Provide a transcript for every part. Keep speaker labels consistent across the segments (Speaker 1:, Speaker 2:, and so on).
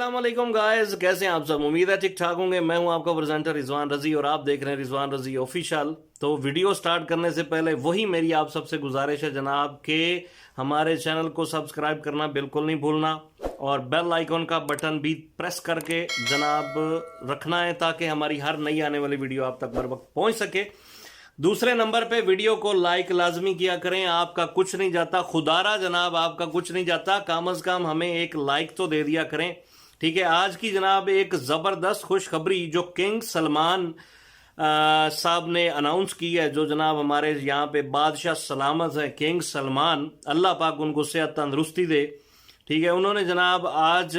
Speaker 1: अस्सलाम वालेकुम गाइस, कैसे हैं आप सब। उम्मीद है ठीक ठाक होंगे। मैं हूं आपका प्रेजेंटर रिजवान रजी और आप देख रहे हैं रिजवान रजी ऑफिशियल। तो वीडियो स्टार्ट करने से पहले वही मेरी आप सबसे गुजारिश है जनाब के हमारे चैनल को सब्सक्राइब करना बिल्कुल नहीं भूलना और बेल आइकॉन का बटन भी प्रेस करके जनाब रखना है ताकि हमारी हर नई आने वाली वीडियो आप तक बर वक्त पहुंच सके। दूसरे नंबर पे वीडियो को लाइक लाजमी किया करें, आपका कुछ नहीं जाता, खुदारा जनाब आपका कुछ नहीं जाता, कम अज कम हमें एक लाइक तो दे दिया करें। ठीक है, आज की जनाब एक जबरदस्त खुशखबरी जो किंग सलमान साहब ने अनाउंस की है, जो जनाब हमारे यहाँ पे बादशाह सलामत है किंग सलमान, अल्लाह पाक उनको सेहत तंदरुस्ती दे। ठीक है, उन्होंने जनाब आज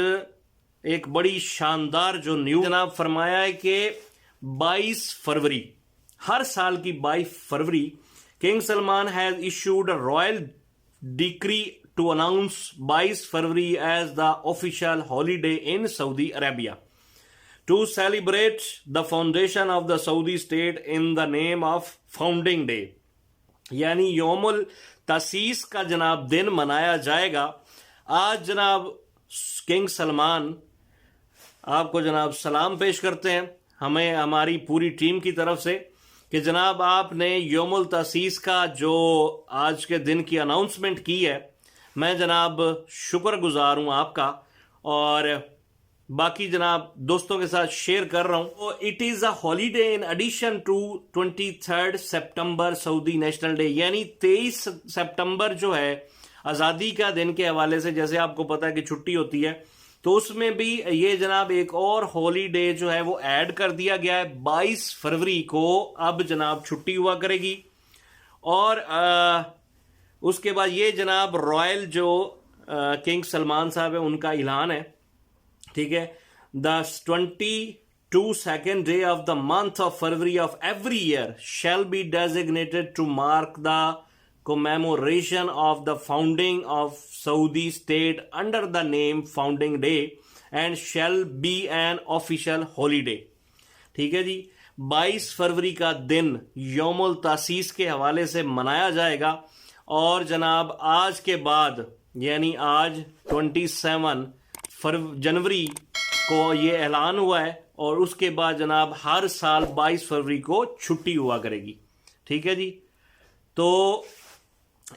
Speaker 1: एक बड़ी शानदार जो न्यूज जनाब फरमाया है कि 22 फरवरी, हर साल की 22 फरवरी king Salman has issued a royal decree to announce 22 February as the official holiday in Saudi Arabia to celebrate the foundation of the Saudi state in the name of founding day. यानी योमुल तसीस का जनाब दिन मनाया जाएगा। आज जनाब king Salman आपको जनाब सलाम पेश करते हैं हमें हमारी पूरी टीम की तरफ से कि जनाब आपने योमुल तसीस का जो आज के दिन की अनाउंसमेंट की है, मैं जनाब शुक्रगुजार हूं आपका और बाकी जनाब दोस्तों के साथ शेयर कर रहा हूं। It is a holiday in addition to 23 सितंबर सऊदी नेशनल डे, यानी 23 सितंबर जो है आज़ादी का दिन के हवाले से, जैसे आपको पता है कि छुट्टी होती है, तो उसमें भी ये जनाब एक और हॉलीडे जो है वो ऐड कर दिया गया है। 22 फरवरी को अब जनाब छुट्टी हुआ करेगी और उसके बाद ये जनाब रॉयल जो किंग सलमान साहब है उनका ऐलान है। ठीक है, the 22nd day of the month of फरवरी of every year shall be designated to mark the commemoration of the founding of Saudi state under the name Founding Day and shall be an official holiday। ठीक है जी, 22 फरवरी का दिन यौमुल तासीस के हवाले से मनाया जाएगा और जनाब आज के बाद यानी आज 27 जनवरी को ये ऐलान हुआ है और उसके बाद जनाब हर साल 22 फरवरी को छुट्टी हुआ करेगी। ठीक है जी, तो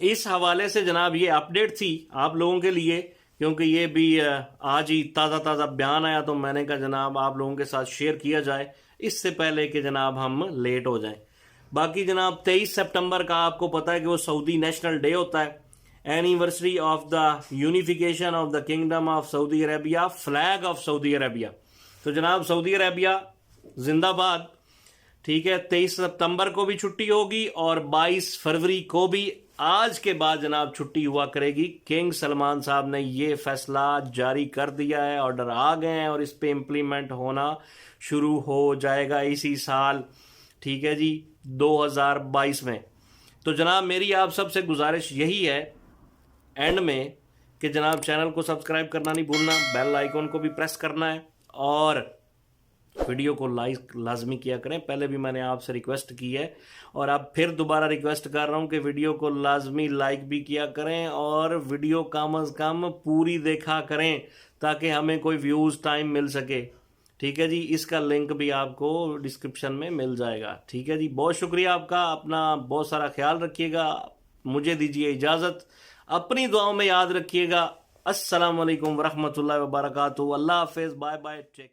Speaker 1: इस हवाले से जनाब ये अपडेट थी आप लोगों के लिए, क्योंकि ये भी आज ही ताज़ा बयान आया तो मैंने कहा जनाब आप लोगों के साथ शेयर किया जाए इससे पहले कि जनाब हम लेट हो जाएं। बाकी जनाब 23 सितंबर का आपको पता है कि वो सऊदी नेशनल डे होता है, anniversary of the unification of the kingdom of Saudi Arabia, flag of Saudi Arabia. तो जनाब सऊदी अरेबिया जिंदाबाद। ठीक है, 23 सितंबर को भी छुट्टी होगी और 22 फरवरी को भी आज के बाद जनाब छुट्टी हुआ करेगी। किंग सलमान साहब ने ये फैसला जारी कर दिया है, ऑर्डर आ गए हैं और इस पे इम्प्लीमेंट होना शुरू हो जाएगा इसी साल। ठीक है जी, 2022 में। तो जनाब मेरी आप सबसे गुजारिश यही है एंड में कि जनाब चैनल को सब्सक्राइब करना नहीं भूलना, बेल आइकॉन को भी प्रेस करना है और वीडियो को लाइक लाजमी किया करें। पहले भी मैंने आपसे रिक्वेस्ट की है और अब फिर दोबारा रिक्वेस्ट कर रहा हूं कि वीडियो को लाजमी लाइक भी किया करें और वीडियो कम अज़ कम पूरी देखा करें ताकि हमें कोई व्यूज़ टाइम मिल सके। ठीक है जी, इसका लिंक भी आपको डिस्क्रिप्शन में मिल जाएगा। ठीक है जी, बहुत शुक्रिया आपका, अपना बहुत सारा ख्याल रखिएगा, मुझे दीजिए इजाज़त, अपनी दुआओं में याद रखिएगा। अस्सलाम वालेकुम वरहमतुल्लाहि वबरकातुहू। अल्लाह हाफिज़, बाय बाय, टेक।